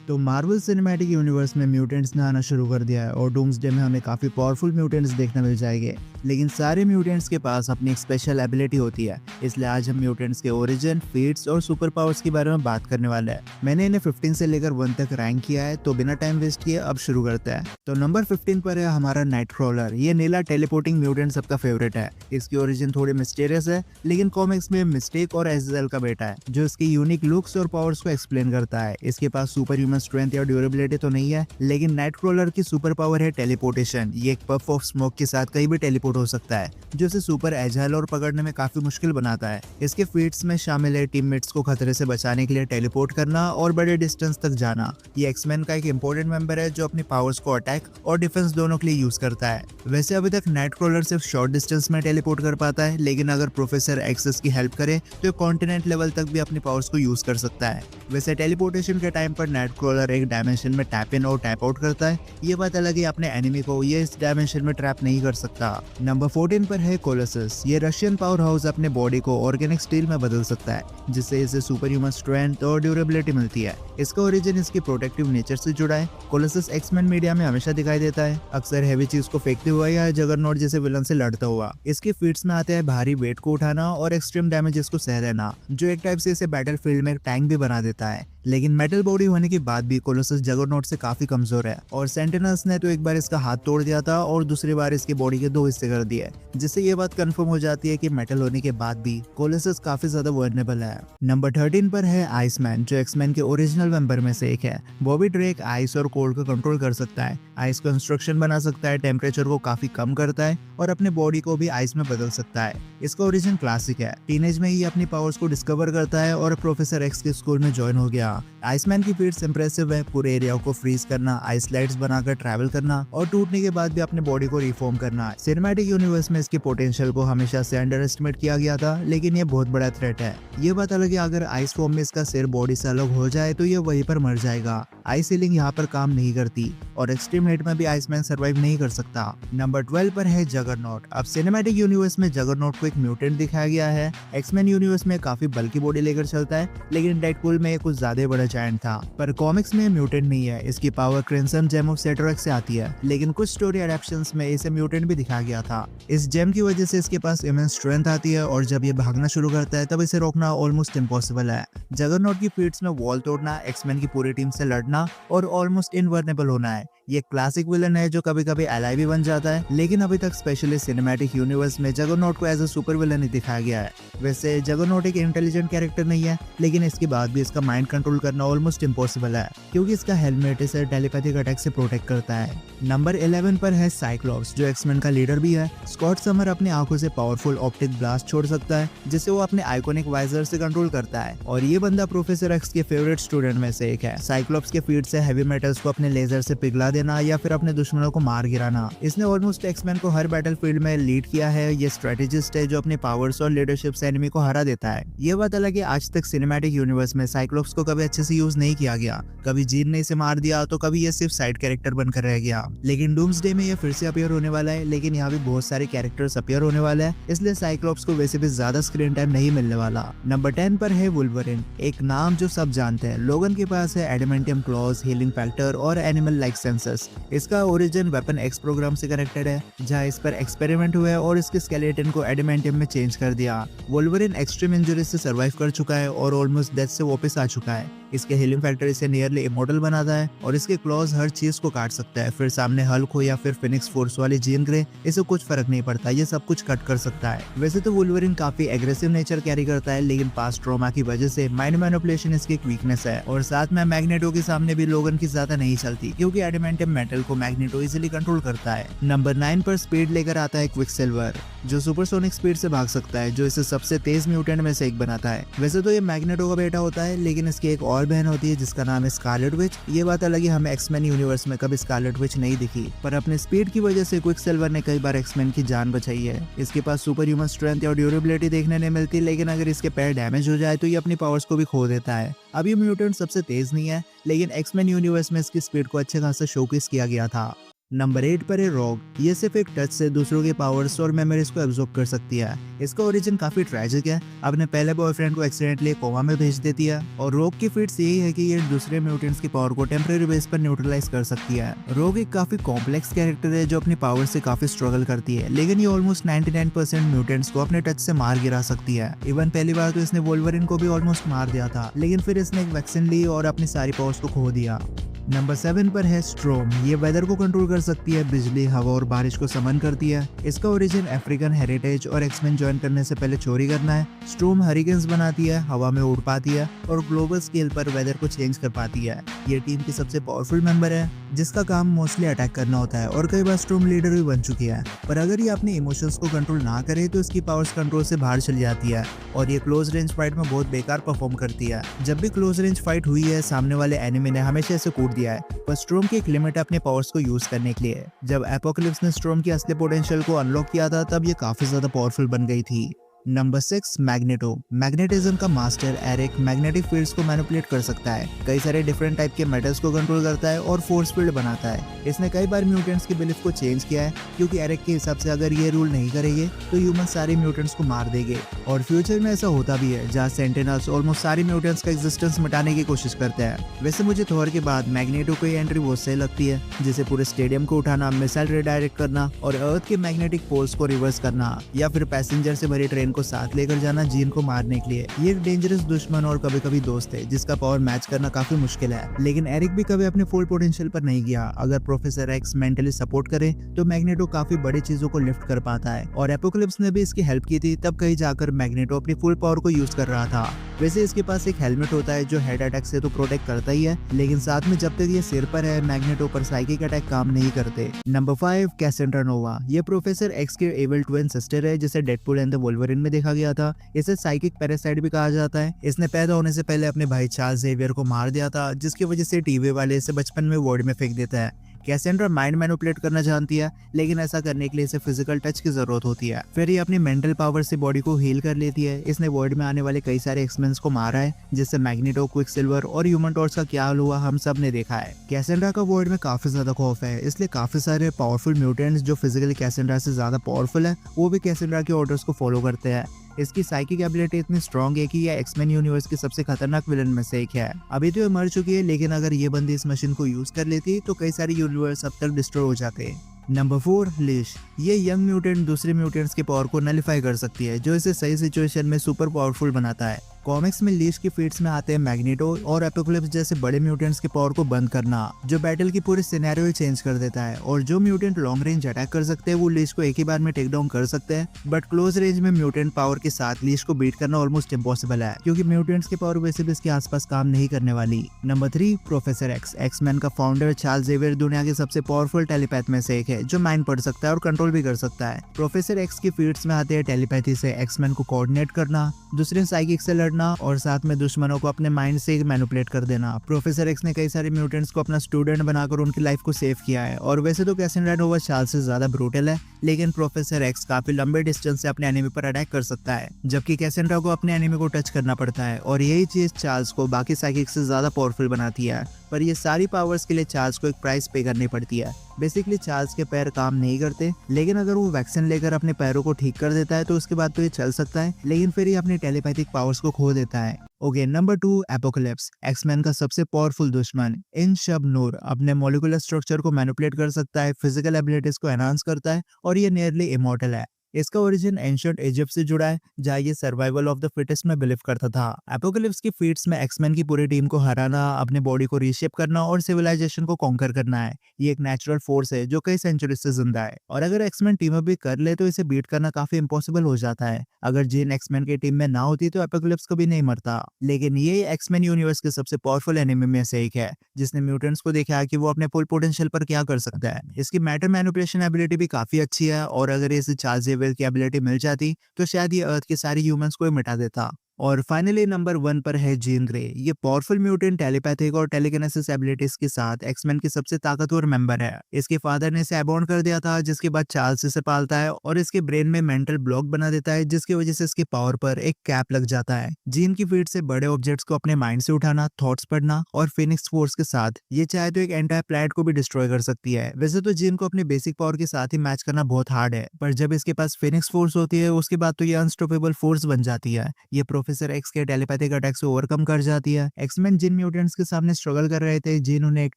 तो Marvel cinematic universe में mutants ने आना शुरू कर दिया है और डूम्सडे में हमें काफ़ी पावरफुल म्यूटेंट्स देखने मिल जाएंगे। लेकिन सारे म्यूटेंट्स के पास अपनी एक स्पेशल एबिलिटी होती है, इसलिए आज हम म्यूटेंट्स के ओरिजिन, फीट्स और सुपर पावर्स के बारे में बात करने वाले हैं। मैंने इन्हें 15 से लेकर 1 तक रैंक किया है, तो बिना टाइम वेस्ट किए अब शुरू करते हैं। तो नंबर 15 पर है हमारा नाइटक्रॉलर। ये नीला टेलीपोर्टिंग म्यूटेंट सबका फेवरेट है। इसकी ओरिजिन थोड़ी मिस्टीरियस है, लेकिन कॉमिक्स में मिस्टेक और एजेल का बेटा है, जो इसकी यूनिक लुक्स और पावर्स को एक्सप्लेन करता है। इसके पास सुपर ह्यूमन स्ट्रेंथ या ड्यूरेबिलिटी तो नहीं है, लेकिन नाइटक्रॉलर की सुपर पावर है टेलीपोर्टेशन। ये एक पफ ऑफ स्मोक के साथ कहीं भी टेलीपोर्ट हो सकता है, जो इसे सुपर एजाइल और पकड़ने में काफी मुश्किल बनाता है। इसके फीट्स में शामिल है टीममेट्स को खतरे से बचाने के लिए टेलीपोर्ट करना और बड़े डिस्टेंस तक जाना। ये एक्समैन का एक इंपॉर्टेंट मेंबर है, जो अपनी पावर्स को अटैक और डिफेंस दोनों के लिए यूज करता है। वैसे अभी तक नाइटक्रॉलर सिर्फ शॉर्ट डिस्टेंस में टेलीपोर्ट कर पाता है, लेकिन अगर प्रोफेसर एक्सेस की हेल्प करे तो कॉन्टिनेंट लेवल तक भी अपनी पावर्स को यूज कर सकता है। वैसे टेलीपोर्टेशन के टाइम पर नाइटक्रॉलर एक डायमेंशन में टैप इन और टैप आउट करता है। ये बात अलग है, अपने एनिमी को ये इस डायमेंशन में ट्रैप नहीं कर सकता। नंबर 14 पर है कोलोसस। ये रशियन पावर हाउस अपने बॉडी को ऑर्गेनिक स्टील में बदल सकता है, जिससे इसे सुपर ह्यूमन स्ट्रेंथ और ड्यूरेबिलिटी मिलती है। इसका ओरिजिन इसकी प्रोटेक्टिव नेचर से जुड़ा है। कोलोसस एक्समैन मीडिया में हमेशा दिखाई देता है, अक्सर हैवी चीज को फेंकते हुआ या जगरनॉट जैसे विलन से लड़ता हुआ। इसके फीट्स में आते हैं भारी वेट को उठाना और एक्सट्रीम डैमेजेस को सह लेना, जो एक टाइप से इसे बैटलफील्ड में टैंक भी बना देता है। लेकिन मेटल बॉडी होने के बाद भी कोलोसस जगरनॉट से काफी कमजोर है, और सेंटिनल्स ने तो एक बार इसका हाथ तोड़ दिया था और दूसरी बार इसकी बॉडी के 2 हिस्से कर दिए, जिससे ये बात कंफर्म हो जाती है कि मेटल होने के बाद भी कोलोसस काफी ज्यादा वर्नेबल है। नंबर 13 पर है आइसमैन, जो एक्समैन के ओरिजिनल मेंबर में से एक है। बॉबी ड्रेक आइस और कोल्ड को कंट्रोल कर सकता है, आइस कंस्ट्रक्शन बना सकता है, टेम्परेचर को काफी कम करता है और अपने बॉडी को भी आइस में बदल सकता है। इसका ओरिजिन क्लासिक है। टीनेज में ही अपनी पावर्स को डिस्कवर करता है और प्रोफेसर एक्स के स्कूल में ज्वाइन हो गया। आइसमैन की फीट्स इंप्रेसिव है, पूरे एरिया को फ्रीज करना, आइसलाइट्स बनाकर ट्रैवल करना और टूटने के बाद भी अपने बॉडी को रिफॉर्म करना। सिनेमैटिक यूनिवर्स में इसकी पोटेंशियल को हमेशा से अंडर एस्टिमेट किया गया था, लेकिन ये बहुत बड़ा थ्रेट है। ये बात अलग है, अगर आइस फॉर्म में इसका सिर बॉडी से अलग हो जाए तो ये वहीं पर मर जाएगा। आइस सीलिंग यहाँ पर काम नहीं करती और एक्सट्रीम हीट में भी आइसमैन सर्वाइव नहीं कर सकता। नंबर 12 पर है जगरनॉट। अब सिनेमैटिक यूनिवर्स में जगरनॉट को एक म्यूटेंट दिखाया गया है। एक्समैन यूनिवर्स में काफी बल्कि बॉडी लेकर चलता है, लेकिन डेडपूल में कुछ ज्यादा बड़ा जायंट था। पर कॉमिक्स में म्यूटेंट नहीं है। इसकी पावर क्रिम्सन जेम ऑफ सेटोरेक्स से आती है, लेकिन कुछ स्टोरी एडेप्शंस में इसे म्यूटेंट भी दिखाया गया था। इस जेम की वजह से इसके पास इमेंस स्ट्रेंथ आती है, और जब ये भागना शुरू करता है तब इसे रोकना ऑलमोस्ट इम्पॉसिबल है। जगरनॉट की फीट्स में वॉल तोड़ना, एक्समैन की पूरी टीम से लड़ना और ऑलमोस्ट इनवर्नेबल होना है। ये क्लासिक विलन है जो कभी कभी एलाई भी बन जाता है, लेकिन अभी तक स्पेशली सिनेमैटिक यूनिवर्स में जगरनॉट को एज अ सुपर विलन ही दिखाया गया है। वैसे जगरनॉट एक इंटेलिजेंट कैरेक्टर नहीं है, लेकिन इसके बाद भी इसका माइंड कंट्रोल करना ऑलमोस्ट इम्पॉसिबल है, क्योंकि इसका हेलमेट इसे टेलीपैथिक अटैक से प्रोटेक्ट करता है। नंबर 11 पर है साइक्लॉप्स, जो एक्समैन का लीडर भी है। स्कॉट समर अपनी आंखों से पावरफुल ऑप्टिक ब्लास्ट छोड़ सकता है, जिसे वो अपने आइकॉनिक वाइजर से कंट्रोल करता है, और ये बंदा प्रोफेसर एक्स के फेवरेट स्टूडेंट में से एक है। साइक्लॉप्स के फीट से हैवी मेटल्स को अपने लेजर से पिघला देना या फिर अपने दुश्मनों को मार गिराना। इसने ऑलमोस्ट एक्समैन को हर बैटलफील्ड में लीड किया है। ये स्ट्रेटेजिस्ट है जो अपनी पावर्स और लीडरशिप से एनिमी को हरा देता है। ये बात अलग है, आज तक सिनेमैटिक यूनिवर्स में साइक्लॉप्स को कभी अच्छे से यूज नहीं किया गया। कभी जीन ने इसे मार दिया तो कभी ये सिर्फ साइड कैरेक्टर बनकर रह गया। लेकिन डूम्सडे में ये फिर से अपीयर होने वाला है, लेकिन यहाँ भी बहुत सारे कैरेक्टर्स अपीयर होने वाले हैं, इसलिए साइक्लॉप्स को वैसे भी ज्यादा स्क्रीन टाइम नहीं मिलने वाला। नंबर 10 पर है वुल्वरिन, एक नाम जो सब जानते हैं। लोगन के पास है एडामेंटियम क्लॉज, हीलिंग फैक्टर और एनिमल लाइक सेंसर्स। इसका ओरिजिन वेपन एक्स प्रोग्राम से कनेक्टेड है, जहाँ इस पर एक्सपेरिमेंट हुआ है और इसके स्केलेटन को एडामेंटियम में चेंज कर दिया। वुल्वरिन एक्सट्रीम इंजरी से सर्वाइव कर चुका है और ऑलमोस्ट डेथ से वापस आ चुका है। इसके हीलिंग फैक्टर इसे नियरली इमॉर्टल बनाता है, और इसके क्लॉज हर चीज को काट सकता है। फिर सामने हल्क हो या फिर फिनिक्स फोर्स वाली जीन ग्रे, इसे कुछ फर्क नहीं पड़ता, ये सब कुछ कट कर सकता है। वैसे तो वुल्वरिन काफी एग्रेसिव नेचर कैरी करता है, लेकिन पास्ट ट्रॉमा की वजह से माइंड मैनिपुलेशन इसकी एक वीकनेस है। और साथ में मैग्नेटो के सामने भी लोगन की ज्यादा नहीं चलती, क्योंकि एडामेंटियम मेटल को मैग्नेटो इजिली कंट्रोल करता है। नंबर 9 पर स्पीड लेकर आता है क्विकसिल्वर, जो सुपरसोनिक स्पीड से भाग सकता है, जो इसे सबसे तेज म्यूटेंट में से एक बनाता है। वैसे तो ये मैग्नेटो का बेटा होता है, लेकिन इसकी एक और बहन होती है जिसका नाम है स्कारलेट विच। ये बात अलग है, हमें एक्समैन यूनिवर्स में कभी स्कारलेट विच नहीं दिखी, पर अपने स्पीड की वजह से क्विकसिल्वर ने कई बार एक्समैन की जान बचाई है। इसके पास सुपर ह्यूमन स्ट्रेंथ और ड्यूरेबिलिटी देखने नहीं मिलती, लेकिन अगर इसके पैर डैमेज हो जाए तो ये अपनी पावर्स को भी खो देता है। अब ये म्यूटेंट सबसे तेज नहीं है, लेकिन एक्समैन यूनिवर्स में इसकी स्पीड को अच्छे खासा शोकेस किया गया था। नंबर 8 पर है रॉग। ये सिर्फ एक टच से दूसरों के पावर्स और मेमोरीज को एब्जॉर्ब कर सकती है। इसका ओरिजिन काफी ट्रेजिक है। अपने पहले बॉयफ्रेंड को एक्सीडेंटली कोमा में भेज देती है और रॉग की फीट्स यही है कि ये दूसरे म्यूटेंट्स की पावर को टेम्परेरी बेस पर न्यूट्रलाइज कर सकती है। रॉग एक काफी कॉम्प्लेक्स कैरेक्टर है जो अपनी पावर से काफी स्ट्रगल करती है, लेकिन ये ऑलमोस्ट 99% म्यूटेंट्स को अपने टच से मार गिरा सकती है। इवन पहली बार तो इसने वोल्वरिन को भी ऑलमोस्ट मार दिया था, लेकिन फिर इसने एक वैक्सीन ली और अपनी सारी पावर्स को खो दिया। नंबर 7 पर है स्ट्रोम। ये वेदर को कंट्रोल कर सकती है, बिजली, हवा और बारिश को समन करती है। इसका ओरिजिन अफ्रीकन हेरिटेज और एक्समेन ज्वाइन करने से पहले चोरी करना है। स्ट्रोम हरिकेन्स बनाती है, हवा में उड़ पाती है और ग्लोबल स्केल पर वेदर को चेंज कर पाती है। ये टीम की सबसे पावरफुल मेंबर है जिसका काम मोस्टली अटैक करना होता है और कई बार स्ट्रोम लीडर भी बन चुकी है। पर अगर ये अपने इमोशंस को कंट्रोल ना करे तो इसकी पावर्स कंट्रोल से बाहर चली जाती है और ये क्लोज रेंज फाइट में बहुत बेकार परफॉर्म करती है। जब भी क्लोज रेंज फाइट हुई है, सामने वाले एनिमी ने हमेशा इसे कूट दिया है। पर स्ट्रोम की एक लिमिट है अपने पावर्स को यूज करने के लिए। जब एपोकलिप्स ने स्ट्रोम की असली पोटेंशियल को अनलॉक किया था तब ये काफी ज्यादा पावरफुल बन गई थी। Number 6 magneto. मैग्नेटिज्म का मास्टर एरिक मैग्नेटिक फील्ड्स को मैनिपुलेट कर सकता है, कई सारे डिफरेंट टाइप के मेटल्स को कंट्रोल करता है और फोर्स फील्ड बनाता है। इसने कई बार म्यूटेंट्स की बिलीफ को चेंज किया है, क्योंकि एरिक के हिसाब से अगर ये रूल नहीं करेंगे तो ह्यूमन सारे म्यूटेंट्स को मार देंगे। और फ्यूचर में ऐसा होता भी है जहाँ सेंटिनल्स ऑलमोस्ट सारे म्यूटेंट्स का एग्जिस्टेंस मिटाने की कोशिश करते हैं। वैसे मुझे थॉर के बाद मैग्नेटो की एंट्री बहुत सही लगती है, जैसे पूरे स्टेडियम को उठाना, मिसाइल रिडायरेक्ट करना और अर्थ के मैग्नेटिक फोर्स को रिवर्स करना, या फिर पैसेंजर से भरी ट्रेन को साथ लेकर जाना जीन को मारने के लिए। ये एक डेंजरस दुश्मन और कभी कभी दोस्त है जिसका पावर मैच करना काफी मुश्किल है, लेकिन एरिक भी कभी अपने फुल पोटेंशियल पर नहीं गया। अगर प्रोफेसर एक्स मेंटली सपोर्ट करे तो मैग्नेटो काफी बड़ी चीजों को लिफ्ट कर पाता है और एपोकलिप्स ने भी इसकी हेल्प की थी, तब कहीं जाकर मैग्नेटो अपनी फुल पावर को यूज कर रहा था। वैसे इसके पास एक हेलमेट होता है जो हेड अटैक से तो प्रोटेक्ट करता ही है, लेकिन साथ में जब तक ये सिर पर है मैग्नेटो पर साइकिक अटैक काम नहीं करते। नंबर 5 कैसेंड्रा नोवा। ये प्रोफेसर एक्स के एविल ट्विन सिस्टर है जिसे डेडपूल एंड द वोल्वरिन में देखा गया था। इसे साइकिक पैरासाइट भी कहा जाता है। इसने पैदा होने से पहले अपने भाई चार्ल्स जेवियर को मार दिया था, जिसकी वजह से टीवी वाले इसे बचपन में वॉर्ड में फेंक देता है। कैसेंड्रा माइंड मैनिपुलेट करना जानती है, लेकिन ऐसा करने के लिए इसे फिजिकल टच की जरूरत होती है। फिर ये अपनी मेंटल पावर से बॉडी को हील कर लेती है। इसने वर्ल्ड में आने वाले कई सारे एक्समेंस को मारा है, जिससे मैग्नेटो, क्विकसिल्वर और ह्यूमन टॉर्च का क्या हाल हुआ हम सब ने देखा है। कैसेंड्रा का वर्ल्ड में काफी ज्यादा खौफ है, इसलिए काफी सारे पावरफुल म्यूटेंट्स जो फिजिकली कैसेंड्रा से ज्यादा पावरफुल है वो भी कैसेंड्रा के ऑर्डर्स को फॉलो करते हैं। इसकी साइकिक एबिलिटी इतनी स्ट्रॉन्ग है कि यह एक्समेन यूनिवर्स की सबसे खतरनाक विलन में से एक है। अभी तो ये मर चुकी है, लेकिन अगर ये बंदी इस मशीन को यूज कर लेती तो कई सारे यूनिवर्स अब तक डिस्ट्रॉय हो जाते। Number 4 leash. ये यंग म्यूटेंट दूसरे म्यूटेंट्स के पावर को नलिफाई कर सकती है, जो इसे सही सिचुएशन में सुपर पावरफुल बनाता है। कॉमिक्स में लीश की फीट्स में आते हैं मैग्नेटो और एपोकलिप्स जैसे बड़े म्यूटेंट्स के पावर को बंद करना, जो बैटल की पूरी सिनेरियो ही चेंज कर देता है। और जो म्यूटेंट लॉन्ग रेंज अटैक कर सकते हैं वो लीश को एक ही बार में टेक डाउन कर सकते हैं, बट क्लोज रेंज में म्यूटेंट पावर के साथ लीश को बीट करना ऑलमोस्ट इम्पॉसिबल है, क्योंकि म्यूटेंट्स की पावर वैसे भी इसके आसपास काम नहीं करने वाली। Number 3 professor x. एक्समैन का फाउंडर चार्ल्स जेवियर दुनिया के सबसे पावरफुल टेलीपैथ में से एक है, जो माइंड पढ़ सकता है और कंट्रोल भी कर सकता है। प्रोफेसर एक्स की फीट्स में आते हैं टेलीपैथी से एक्समैन को कोऑर्डिनेट करना, दूसरे साइकिक से लड़ना और साथ में दुश्मनों को अपने माइंड से मैनिपुलेट कर देना। प्रोफेसर एक्स ने कई सारे म्यूटेंट्स को अपना स्टूडेंट बनाकर उनकी लाइफ को सेव किया है। और वैसे तो कैसेंड्रा नोवा चार्ल्स से ज्यादा ब्रूटल है, लेकिन प्रोफेसर एक्स काफी लंबे डिस्टेंस से अपने एनिमी पर अटैक कर सकता है, जबकि कैसेंड्रा को अपने एनिमी को टच करना पड़ता है। और यही चीज चार्ल्स को बाकी साइकिक से ज्यादा पावरफुल बनाती है। पर ये सारी पावर्स के लिए चार्ल्स को एक प्राइस पे करनी पड़ती है। बेसिकली चार्ल्स के पैर काम नहीं करते, लेकिन अगर वो वैक्सीन लेकर अपने पैरों को ठीक कर देता है तो उसके बाद तो ये चल सकता है, लेकिन फिर ये अपनी टेलीपैथिक पावर्स को खो देता है। Okay, number 2 apocalypse. एक्समैन का सबसे पावरफुल दुश्मन। इन शब नूर अपने मॉलिक्यूलर स्ट्रक्चर को मैनिपुलेट कर सकता है, फिजिकल एबिलिटीज को एनहांस करता है और ये नियरली इमॉर्टल है। इसका ओरिजिन एंशिएंट इजिप्ट से जुड़ा है, जहाँ ये सर्वाइवल ऑफ द फिटेस्ट में बिलीव करता था। एपोकलिप्स की फीट्स में एक्समैन की पूरी टीम को हराना, अपने बॉडी को रीशेप करना और सिविलाइजेशन को कॉन्कर करना है। ये एक नेचुरल फोर्स है जो कई सेंचुरी से जिंदा है, और अगर एक्समैन टीम अप भी कर ले तो इसे बीट करना काफी इम्पॉसिबल हो जाता है। अगर जीन एक्समैन की टीम में ना होती तो एपोकलिप्स कभी नहीं मरता। लेकिन ये एक्समैन यूनिवर्स के सबसे पावरफुल एनिमी में से एक है, जिसने म्यूटेंट्स को देखा है कि वो अपने फुल पोटेंशियल पर क्या कर सकता है। इसकी मैटर मैनिपुलेशन एबिलिटी भी काफी अच्छी है, और अगर इसे चार्ल्स जेवियर की एबिलिटी मिल जाती तो शायद ये अर्थ के सारे ह्यूमंस को ही मिटा देता। और फाइनली नंबर 1 पर है जीन ग्रे। ये पावरफुल म्यूटेंट टेलीपैथिक और टेलीकिनेसिस एबिलिटीज के साथ एक्समैन की सबसे ताकतवर मेंबर है। इसके फादर ने इसे अबॉर्न कर दिया था, जिसके बाद चार्ल्स इसे पालता है और इसके ब्रेन में मेंटल ब्लॉक बना देता है, जिसकी वजह से इसकी पावर पर एक कैप लग जाता है। जीन की फीड से बड़े ऑब्जेक्ट्स को अपने माइंड से उठाना, थॉट्स पढ़ना और फिनिक्स फोर्स के साथ ये चाहे तो एक एंटायर प्लैनेट को भी डिस्ट्रॉय कर सकती है। वैसे तो जीन को अपनी बेसिक पावर के साथ ही मैच करना बहुत हार्ड है, पर जब इसके पास फिनिक्स फोर्स होती है उसके बाद तो ये अनस्टॉपेबल फोर्स बन जाती है। ये प्रोफेसर एक्स के टेलीपैथिक अटैक से ओवरकम कर जाती है। एक्समैन जिन म्यूटेंट्स के सामने स्ट्रगल कर रहे थे, जिन उन्हें एक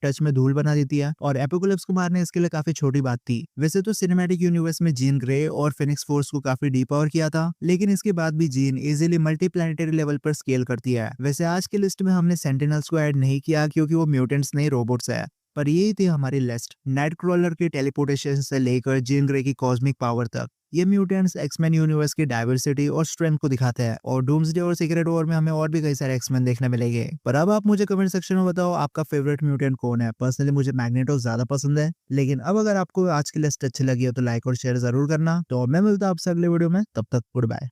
टच में धूल बना देती है और एपोकलिप्स को मारने इसके लिए काफी छोटी बात थी। वैसे तो सिनेमैटिक यूनिवर्स में जीन ग्रे और फिनिक्स फोर्स को काफी डीपावर किया था, लेकिन इसके बाद भी जीन इजीली मल्टीप्लैनेटरी लेवल पर स्केल करती है। वैसे आज की लिस्ट में हमने सेंटिनल्स को ऐड नहीं किया क्योंकि वो म्यूटेंट्स नहीं रोबोट्स है, पर यही थी हमारी लिस्ट। नाइटक्रॉलर की टेलीपोर्टेशन से लेकर जीन ग्रे की कॉस्मिक पावर तक, ये म्यूटेंट्स एक्समैन यूनिवर्स की डाइवर्सिटी और स्ट्रेंथ को दिखाते हैं। और डूम्सडे और सीक्रेट वॉर में हमें और भी कई सारे एक्समैन देखने मिलेंगे। पर अब आप मुझे कमेंट सेक्शन में बताओ आपका फेवरेट म्यूटेंट कौन है। पर्सनली मुझे मैग्नेटो ज्यादा पसंद है, लेकिन अब अगर आपको आज की लिस्ट अच्छी लगी हो तो लाइक और शेयर जरूर करना। तो मैं मिलता हूं आपसे अगले वीडियो में, तब तक गुड बाय।